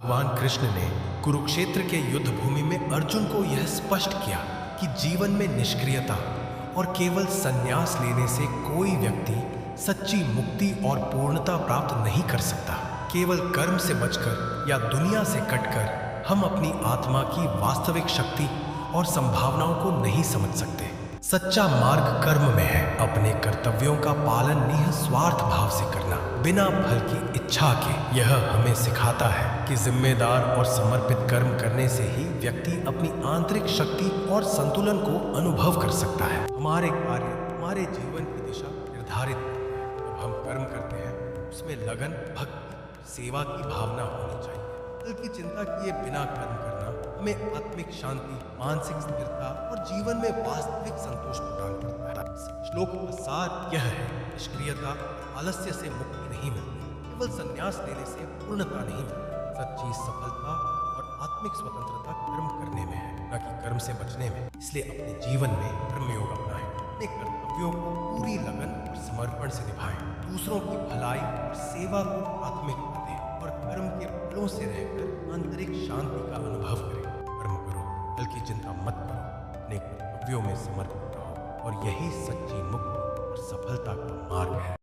भगवान कृष्ण ने कुरुक्षेत्र के युद्ध भूमि में अर्जुन को यह स्पष्ट किया कि जीवन में निष्क्रियता और केवल संन्यास लेने से कोई व्यक्ति सच्ची मुक्ति और पूर्णता प्राप्त नहीं कर सकता। केवल कर्म से बचकर या दुनिया से कटकर हम अपनी आत्मा की वास्तविक शक्ति और संभावनाओं को नहीं समझ सकते। सच्चा मार्ग कर्म में है, अपने कर्तव्यों का पालन निस्वार्थ भाव से करना, बिना फल की इच्छा के। यह हमें सिखाता है कि जिम्मेदार और समर्पित कर्म करने से ही व्यक्ति अपनी आंतरिक शक्ति और संतुलन को अनुभव कर सकता है। हमारे कार्य हमारे जीवन की दिशा निर्धारित करते हैं। जब हम कर्म करते हैं उसमें लगन, भक्ति, सेवा की भावना होनी चाहिए। फल की चिंता किए बिना कर्म करना हमें आत्मिक शांति, मानसिक स्थिरता और जीवन में वास्तविक संतोष प्रदान करता है। श्लोक का सार यह है, निष्क्रियता आलस्य से मुक्ति नहीं मिलती, केवल संन्यास लेने से पूर्णता नहीं मिलती। सच्ची सफलता और आत्मिक स्वतंत्रता कर्म करने में है, न कि कर्म से बचने में। इसलिए अपने जीवन में कर्मयोग अपनाएं, अपने कर्तव्यों को पूरी लगन और समर्पण से निभाएं, दूसरों की भलाई और सेवा को प्राथमिकता दें और कर्म के फलों से रहकर आंतरिक शांति का अनुभव करें। कर्म करो, फल की चिंता मत करो, अपने कर्तव्यों में समर्पित रहो और यही सच्ची मुक्ति और सफलता का मार्ग है।